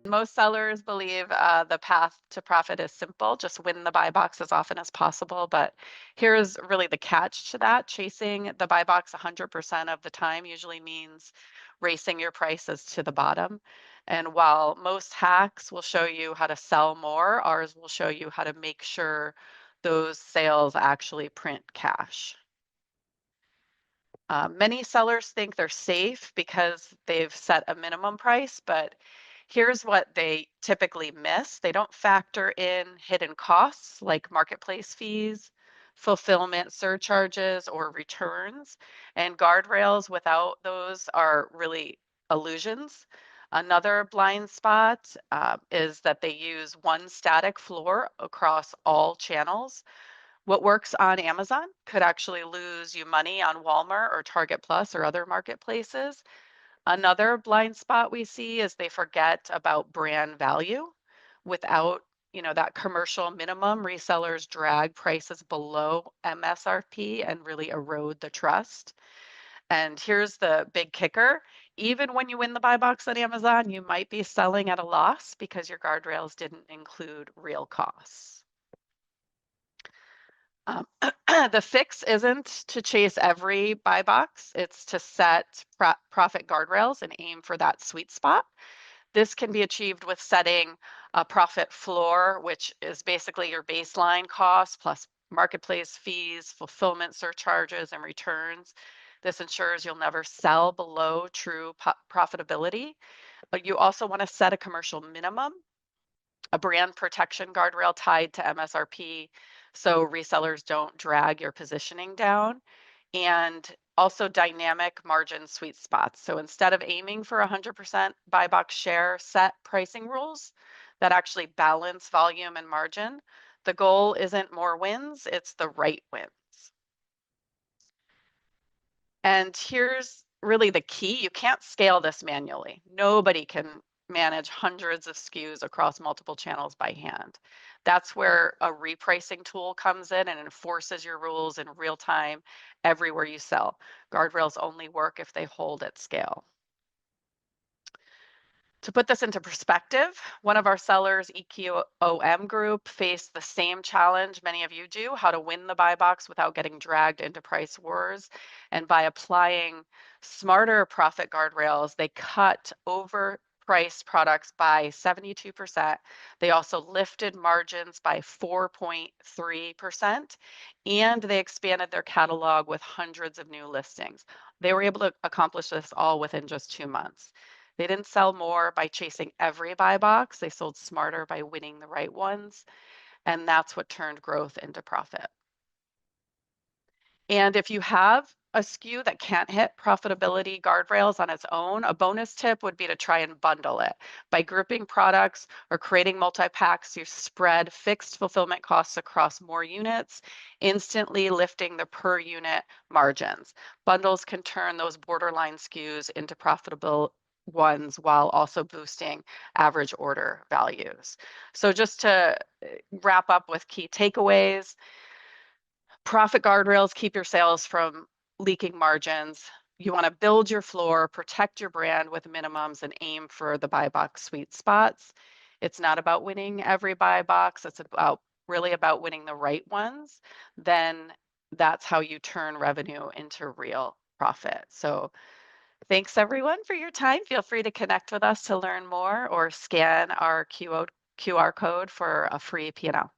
Most sellers believe the path to profit is simple, just win the buy box as often as possible. But here's really the catch to that. Chasing the buy box 100% of the time usually means racing your prices to the bottom. And while most hacks will show you how to sell more, ours will show you how to make sure those sales actually print cash. Many sellers think they're safe because they've set a minimum price, but here's what they typically miss. They don't factor in hidden costs like marketplace fees, fulfillment surcharges, or returns. And guardrails without those are really illusions. Another blind spot is that they use one static floor across all channels. What works on Amazon could actually lose you money on Walmart or Target Plus or other marketplaces. Another blind spot we see is they forget about brand value. Without, that commercial minimum, resellers drag prices below MSRP and really erode the trust. And here's the big kicker. Even when you win the buy box on Amazon, you might be selling at a loss because your guardrails didn't include real costs. The fix isn't to chase every buy box, it's to set profit guardrails and aim for that sweet spot. This can be achieved with setting a profit floor, which is basically your baseline cost plus marketplace fees, fulfillment surcharges, and returns. This ensures you'll never sell below true profitability. But you also want to set a commercial minimum, a brand protection guardrail tied to MSRP so resellers don't drag your positioning down, and also dynamic margin sweet spots. So instead of aiming for 100% buy box share, set pricing rules that actually balance volume and margin. The goal isn't more wins, it's the right wins. And here's really the key. You can't scale this manually. Nobody can manage hundreds of SKUs across multiple channels by hand. That's where a repricing tool comes in and enforces your rules in real time everywhere you sell. Guardrails only work if they hold at scale. To put this into perspective, one of our sellers, EQOM Group, faced the same challenge many of you do, how to win the buy box without getting dragged into price wars. And by applying smarter profit guardrails, they cut overpriced products by 72%. They also lifted margins by 4.3%, and they expanded their catalog with hundreds of new listings. They were able to accomplish this all within just 2 months. They didn't sell more by chasing every buy box. They sold smarter by winning the right ones. And that's what turned growth into profit. And if you have a SKU that can't hit profitability guardrails on its own, a bonus tip would be to try and bundle it. By grouping products or creating multi-packs, you spread fixed fulfillment costs across more units, instantly lifting the per unit margins. Bundles can turn those borderline SKUs into profitable ones while also boosting average order values. So just to wrap up with key takeaways, profit guardrails keep your sales from leaking margins. You want to build your floor, protect your brand with minimums, and aim for the buy box sweet spots. It's not about winning every buy box. It's really about winning the right ones. Then that's how you turn revenue into real profit. So thanks everyone for your time. Feel free to connect with us to learn more or scan our QR code for a free P&L.